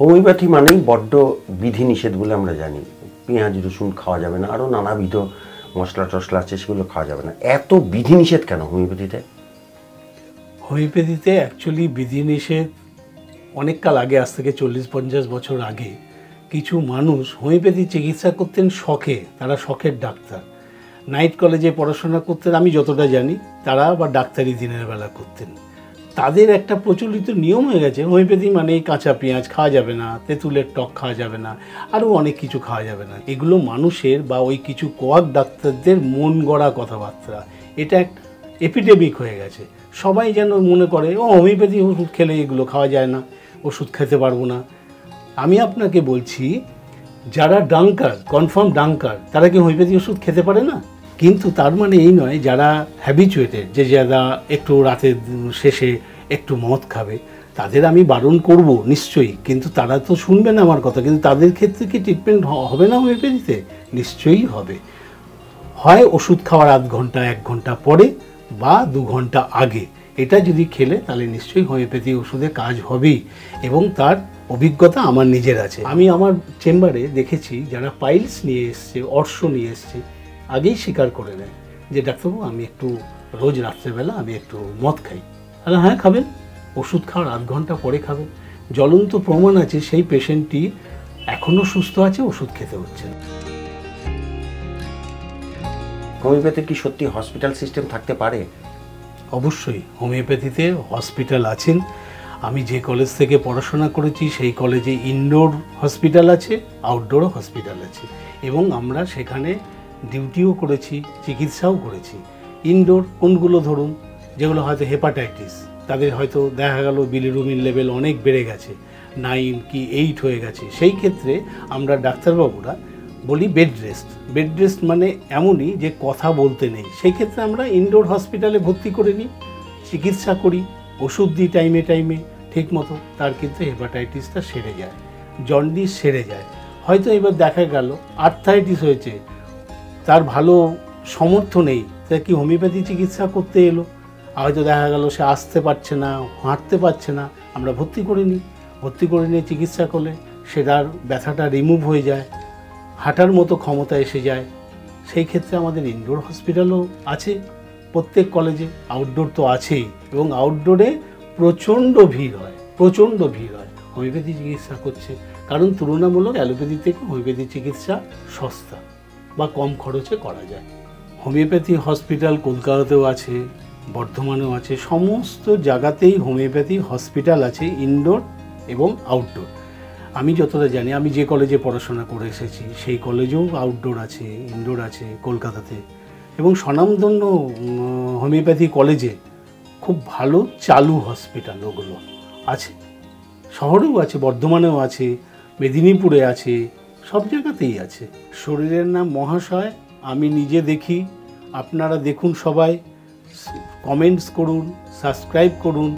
Homeopathy মানেই বড্ড বিধিনিষেধ বলে আমরা জানি। পেঁয়াজ রসুন খাওয়া যাবে না, আরও নানাবিধ মশলা টশলা আছে, সেগুলো খাওয়া যাবে না। এত বিধিনিষেধ কেন হোমিওপ্যাথিতে? হোমিওপ্যাথিতে অ্যাকচুয়ালি বিধিনিষেধ অনেক কাল আগে, আজ থেকে 40-50 বছর আগে কিছু মানুষ হোমিওপ্যাথি চিকিৎসা করতেন শখে। তারা শখের ডাক্তার, নাইট কলেজে পড়াশোনা করতেন, আমি যতটা জানি। তারা আবার ডাক্তারি দিনের বেলা করতেন। তাদের একটা প্রচলিত নিয়ম হয়ে গেছে হোমিওপ্যাথি মানে কাঁচা পেঁয়াজ খাওয়া যাবে না, তেঁতুলের টক খাওয়া যাবে না, আরও অনেক কিছু খাওয়া যাবে না। এগুলো মানুষের বা ওই কিছু কোয়াক ডাক্তারদের মন গড়া কথাবার্তা। এটা একটা এপিডেমিক হয়ে গেছে। সবাই যেন মনে করে ও হোমিওপ্যাথি ওষুধ খেলে এগুলো খাওয়া যায় না, ওষুধ খেতে পারবো না। আমি আপনাকে বলছি, যারা ডাঙ্কার, কনফার্ম ডাঙ্কার, তারা কি হোমিওপ্যাথি ওষুধ খেতে পারে না? কিন্তু তার মানে এই নয় যারা হ্যাবিচুয়েটেড, যে যারা একটু রাতের শেষে একটু মদ খাবে, তাদের আমি বারণ করব নিশ্চয়ই, কিন্তু তারা তো শুনবে না আমার কথা। কিন্তু তাদের ক্ষেত্রে কি ট্রিটমেন্ট হবে না হোমিওপ্যাথিতে? নিশ্চয়ই হবে। হয় ওষুধ খাওয়ার আধ ঘন্টা 1 ঘন্টা পরে বা 2 ঘন্টা আগে, এটা যদি খেলে তাহলে নিশ্চয়ই হোমিওপ্যাথি ওষুধে কাজ হবেই। এবং তার অভিজ্ঞতা আমার নিজের আছে। আমি আমার চেম্বারে দেখেছি যারা পাইলস নিয়ে এসছে, অর্শ নিয়ে এসছে, আগেই স্বীকার করে নেয় যে ডাক্তারবাবু আমি একটু রোজ রাত্রেবেলা আমি একটু মদ খাই। তাহলে হ্যাঁ খাবেন, ওষুধ খাওয়ার আধ ঘন্টা পরে খাবেন। জ্বলন্ত প্রমাণ আছে সেই পেশেন্টটি এখনও সুস্থ আছে, ওষুধ খেতে হচ্ছে না। হোমিওপ্যাথির কি সত্যি হসপিটাল সিস্টেম থাকতে পারে? অবশ্যই হোমিওপ্যাথিতে হসপিটাল আছেন। আমি যে কলেজ থেকে পড়াশোনা করেছি সেই কলেজে ইনডোর হসপিটাল আছে, আউটডোরও হসপিটাল আছে, এবং আমরা সেখানে ডিউটিও করেছি, চিকিৎসাও করেছি। ইনডোর কোনগুলো ধরুন, যেগুলো হয়তো হেপাটাইটিস, তাদের হয়তো দেখা গেল বিলিরুবিন লেভেল অনেক বেড়ে গেছে, 9 কি 8 হয়ে গেছে, সেই ক্ষেত্রে আমরা ডাক্তারবাবুরা বলি বেড রেস্ট। বেড রেস্ট মানে এমনই যে কথা বলতে নেই। সেই ক্ষেত্রে আমরা ইনডোর হসপিটালে ভর্তি করে নিই, চিকিৎসা করি, ওষুধ দিই টাইমে টাইমে ঠিক মতো। তার কিন্তু হেপাটাইটিসটা সেরে যায়, জন্ডিস সেরে যায়। হয়তো এবার দেখা গেল আর্থ্রাইটিস হয়েছে, তার ভালো সামর্থ্য নেই, তা কি হোমিওপ্যাথি চিকিৎসা করতে এলো, হয়তো দেখা গেল সে আসতে পারছে না, হাঁটতে পারছে না, আমরা ভর্তি করে নিই। ভর্তি করে নিয়ে চিকিৎসা করলে সেটার ব্যথাটা রিমুভ হয়ে যায়, হাঁটার মতো ক্ষমতা এসে যায়। সেই ক্ষেত্রে আমাদের ইনডোর হসপিটালও আছে প্রত্যেক কলেজে, আউটডোর তো আছেই। এবং আউটডোরে প্রচণ্ড ভিড় হয়, প্রচণ্ড ভিড় হয় হোমিওপ্যাথি চিকিৎসা করছে, কারণ তুলনামূলক অ্যালোপ্যাথি থেকে হোমিওপ্যাথি চিকিৎসা সস্তা বা কম খরচে করা যায়। হোমিওপ্যাথি হসপিটাল কলকাতাতেও আছে, বর্ধমানেও আছে, সমস্ত জায়গাতেই হোমিওপ্যাথি হসপিটাল আছে, ইনডোর এবং আউটডোর। আমি যতটা জানি, আমি যে কলেজে পড়াশোনা করে এসেছি সেই কলেজেও আউটডোর আছে, ইনডোর আছে কলকাতাতে। এবং স্বনামধন্য হোমিওপ্যাথি কলেজে খুব ভালো চালু হসপিটাল ওগুলো আছে, শহরেও আছে, বর্ধমানেও আছে, মেদিনীপুরে আছে, সব জায়গাতেই আছে। শরীরের নাম মহাশয়, আমি নিজে দেখি, আপনারা দেখুন, সবাই কমেন্টস করুন, সাবস্ক্রাইব করুন।